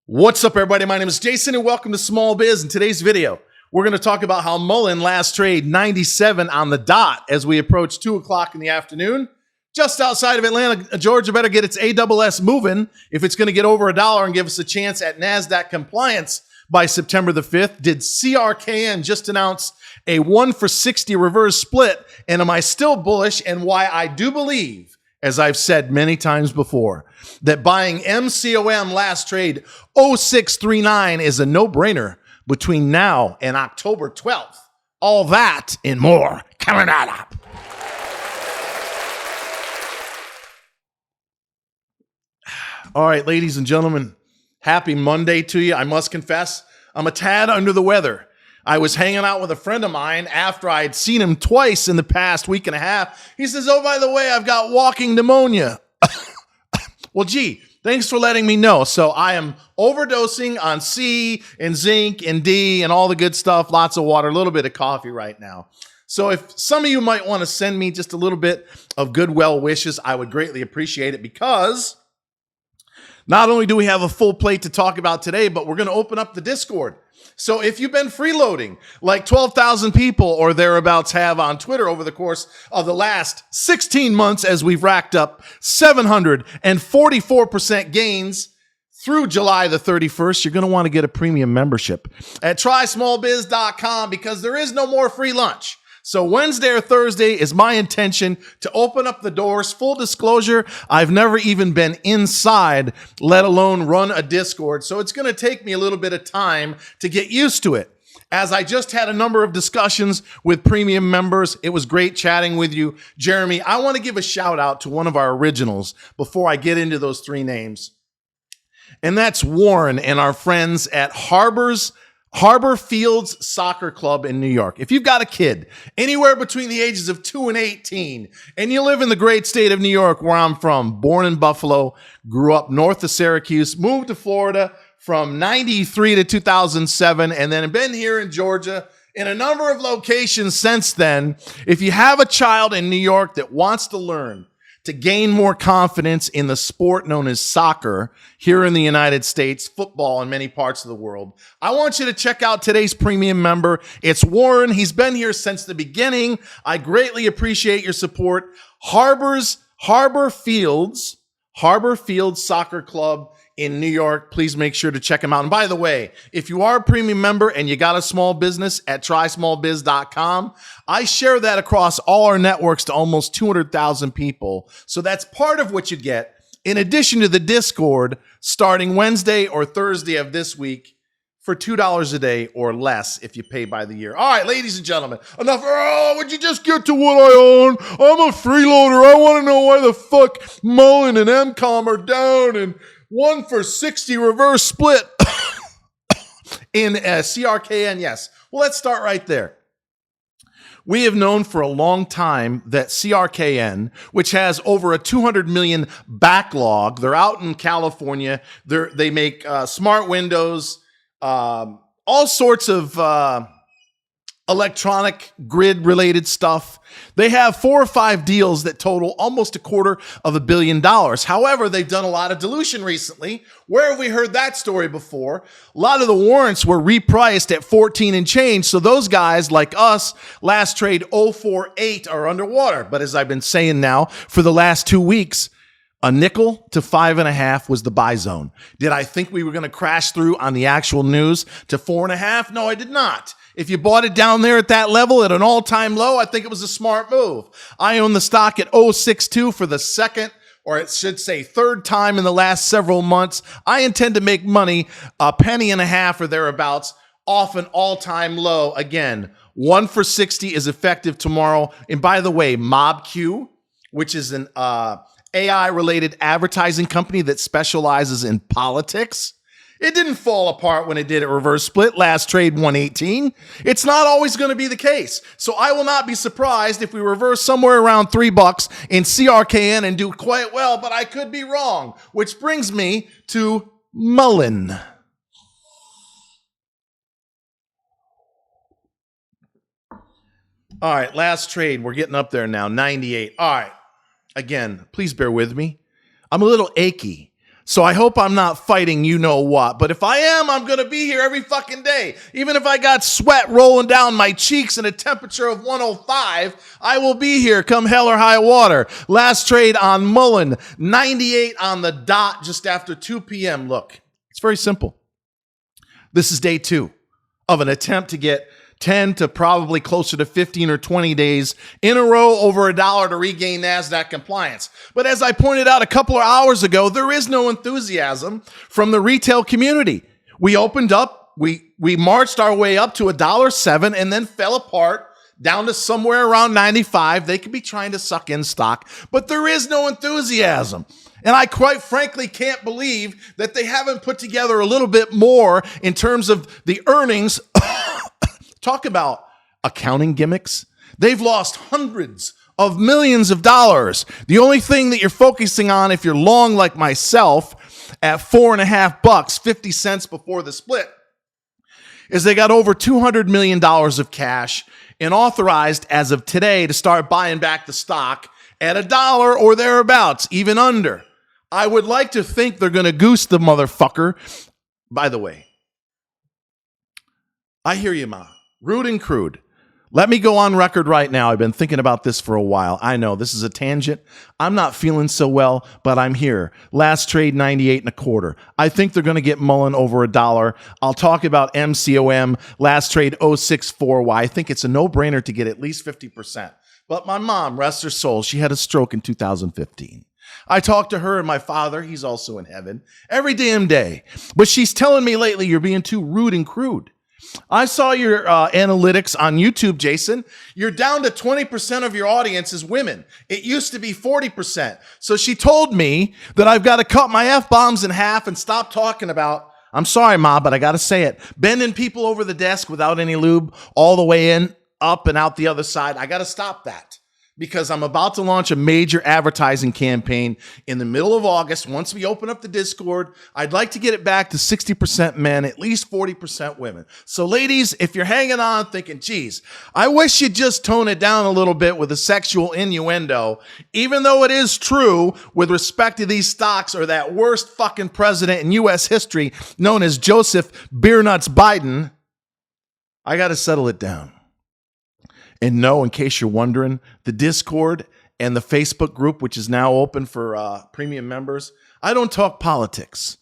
What's up, everybody? My name is Jason, and welcome to Small Biz. In today's video, we're going to talk about how MULN last trade 97 on the dot as we approach 2 o'clock in the afternoon. Just outside of Atlanta, Georgia better get its ASS moving if it's going to get over $1 and give us a chance at NASDAQ compliance by September the 5th. Did CRKN just announce a 1 for 60 reverse split? And am I still bullish? And why I do believe, as I've said many times before, that buying MCOM last trade 0639 is a no-brainer between now and October 12th. All that and more coming right up. All right, ladies and gentlemen, happy Monday to you. I must confess, I'm a tad under the weather. I was hanging out with a friend of mine after I had seen him twice in the past week and a half. He says, "Oh, by the way, I've got walking pneumonia." Well, gee, thanks for letting me know. So I am overdosing on C and zinc and D and all the good stuff, lots of water, a little bit of coffee right now. So if some of you might want to send me just a little bit of good well wishes, I would greatly appreciate it, because not only do we have a full plate to talk about today, but we're going to open up the Discord. So if you've been freeloading like 12,000 people or thereabouts have on Twitter over the course of the last 16 months, as we've racked up 744% gains through July the 31st, you're going to want to get a premium membership at trysmallbiz.com, because there is no more free lunch. So Wednesday or Thursday is my intention to open up the doors. Full disclosure, I've never even been inside, let alone run a Discord. So it's going to take me a little bit of time to get used to it. As I just had a number of discussions with premium members, it was great chatting with you. Jeremy, I want to give a shout out to one of our originals before I get into those three names. And that's Warren and our friends at Harbor Fields Soccer Club in New York. If you've got a kid anywhere between the ages of 2 and 18, and you live in the great state of New York, where I'm from, born in Buffalo, grew up north of Syracuse, moved to Florida from 93 to 2007, and then been here in Georgia in a number of locations since then. If you have a child in New York that wants to learn to gain more confidence in the sport known as soccer here in the United States, football in many parts of the world, I want you to check out today's premium member. It's Warren. He's been here since the beginning. I greatly appreciate your support. Harbor Fields Soccer Club in New York. Please make sure to check them out. And by the way, if you are a premium member and you got a small business at trysmallbiz.com, I share that across all our networks to almost 200,000 people. So that's part of what you get in addition to the Discord starting Wednesday or Thursday of this week for $2 a day or less if you pay by the year. All right, ladies and gentlemen, enough. Oh, would you just get to what I own? I'm a freeloader. I want to know why the fuck MULN and MCOM are down and 1 for 60 reverse split in CRKN. Yes. Well, let's start right there. We have known for a long time that CRKN, which has over a 200 million backlog, they're out in California. They make smart windows, all sorts of electronic grid related stuff. They have 4 or 5 deals that total almost $250 million. However, they've done a lot of dilution recently. Where have we heard that story before? A lot of the warrants were repriced at 14 and change. So those guys like us, last trade 048, are underwater. But as I've been saying now for the last 2 weeks, a nickel to 5.5 was the buy zone. Did I think we were going to crash through on the actual news to 4.5? No, I did not. If you bought it down there at that level at an all-time low, I think it was a smart move. I own the stock at 062 for the second, or it should say third time in the last several months. I intend to make money a penny and a half or thereabouts off an all-time low. Again, 1 for 60 is effective tomorrow. And by the way, MobQ, which is an AI-related advertising company that specializes in politics, it didn't fall apart when it did a reverse split last trade 118. It's not always going to be the case. So I will not be surprised if we reverse somewhere around $3 in CRKN and do quite well, but I could be wrong, which brings me to MULN. All right, last trade. We're getting up there now, 98. All right. Again, please bear with me. I'm a little achy. So I hope I'm not fighting you know what. But if I am, I'm going to be here every fucking day. Even if I got sweat rolling down my cheeks and a temperature of 105, I will be here come hell or high water. Last trade on MULN, 98 on the dot just after 2 p.m. Look, it's very simple. This is day 2 of an attempt to get 10 to probably closer to 15 or 20 days in a row over $1 to regain NASDAQ compliance. But as I pointed out a couple of hours ago, there is no enthusiasm from the retail community. We opened up, we marched our way up to $1.07 and then fell apart down to somewhere around 95. They could be trying to suck in stock, but there is no enthusiasm. And I quite frankly can't believe that they haven't put together a little bit more in terms of the earnings. Talk about accounting gimmicks. They've lost hundreds of millions of dollars. The only thing that you're focusing on if you're long like myself at $4.50, 50 cents before the split, is they got over $200 million of cash and authorized as of today to start buying back the stock at $1 or thereabouts, even under. I would like to think they're going to goose the motherfucker. By the way, I hear you, Ma. Rude and crude. Let me go on record right now. I've been thinking about this for a while. I know this is a tangent. I'm not feeling so well, but I'm here. Last trade, 98.25. I think they're going to get MULN over $1. I'll talk about MCOM. Last trade, 064. Why I think it's a no-brainer to get at least 50%. But my mom, rest her soul, she had a stroke in 2015. I talk to her and my father. He's also in heaven every damn day. But she's telling me lately, you're being too rude and crude. I saw your analytics on YouTube, Jason. You're down to 20% of your audience is women. It used to be 40%. So she told me that I've got to cut my F-bombs in half and stop talking about, I'm sorry, Ma, but I got to say it, bending people over the desk without any lube all the way in, up and out the other side. I got to stop that. Because I'm about to launch a major advertising campaign in the middle of August. Once we open up the Discord, I'd like to get it back to 60% men, at least 40% women. So ladies, if you're hanging on thinking, geez, I wish you'd just tone it down a little bit with the sexual innuendo, even though it is true with respect to these stocks or that worst fucking president in U.S. history known as Joseph Beernuts Biden, I got to settle it down. And no, in case you're wondering, the Discord and the Facebook group, which is now open for premium members, I don't talk politics.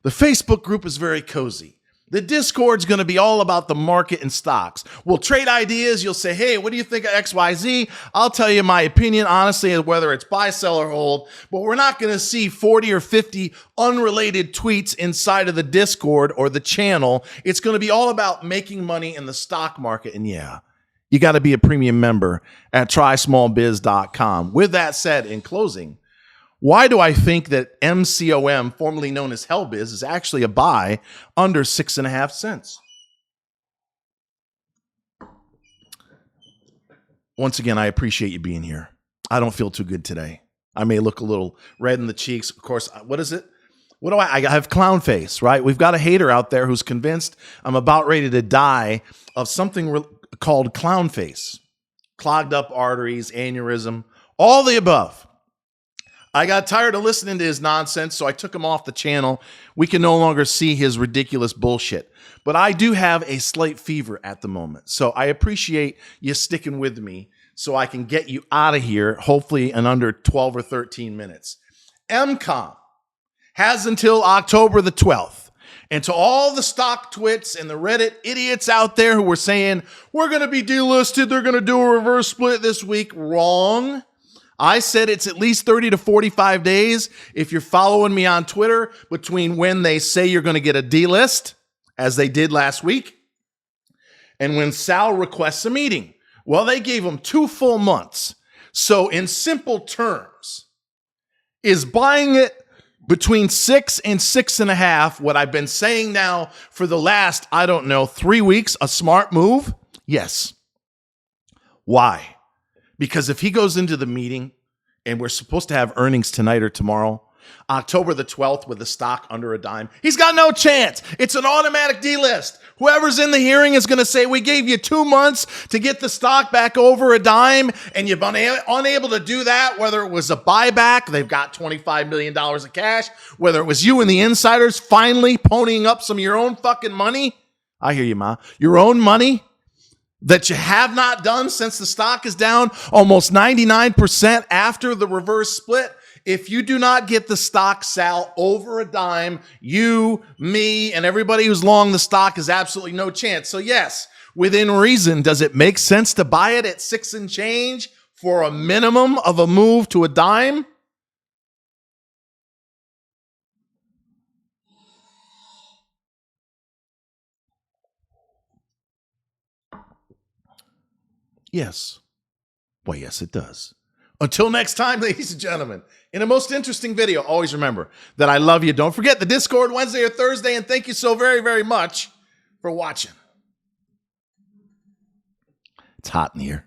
The Facebook group is very cozy. The Discord's going to be all about the market and stocks. We'll trade ideas. You'll say, hey, what do you think of XYZ? I'll tell you my opinion, honestly, whether it's buy, sell, or hold. But we're not going to see 40 or 50 unrelated tweets inside of the Discord or the channel. It's going to be all about making money in the stock market. And yeah, you got to be a premium member at trysmallbiz.com. With that said, in closing, why do I think that MCOM, formerly known as Hellbiz, is actually a buy under 6.5 cents? Once again, I appreciate you being here. I don't feel too good today. I may look a little red in the cheeks. Of course, what is it? What do I have clown face, right? We've got a hater out there who's convinced I'm about ready to die of something called clown face, clogged up arteries, aneurysm, all the above. I got tired of listening to his nonsense, so I took him off the channel. We can no longer see his ridiculous bullshit. But I do have a slight fever at the moment, so I appreciate you sticking with me so I can get you out of here, hopefully in under 12 or 13 minutes. MCOM has until October the 12th. And to all the stock twits and the Reddit idiots out there who were saying, we're going to be delisted, they're going to do a reverse split this week. Wrong. I said it's at least 30 to 45 days, if you're following me on Twitter, between when they say you're going to get a delist, as they did last week, and when Sal requests a meeting. Well, they gave them 2 full months. So in simple terms, is buying it between 6 and 6.5, what I've been saying now for the last, 3 weeks, a smart move? Yes. Why? Because if he goes into the meeting and we're supposed to have earnings tonight or tomorrow, October the 12th with the stock under a dime, he's got no chance. It's an automatic delist. Whoever's in the hearing is going to say, we gave you 2 months to get the stock back over a dime, and you've been unable to do that, whether it was a buyback, they've got $25 million of cash, whether it was you and the insiders finally ponying up some of your own fucking money. I hear you, Ma. Your own money that you have not done since the stock is down almost 99% after the reverse split. If you do not get the stock, Sal, over a dime, you, me, and everybody who's long the stock is absolutely no chance. So yes, within reason, does it make sense to buy it at 6 and change for a minimum of a move to a dime? Yes. Well, yes, it does. Until next time, ladies and gentlemen, in a most interesting video, always remember that I love you. Don't forget the Discord Wednesday or Thursday, and thank you so very, very much for watching. It's hot in here.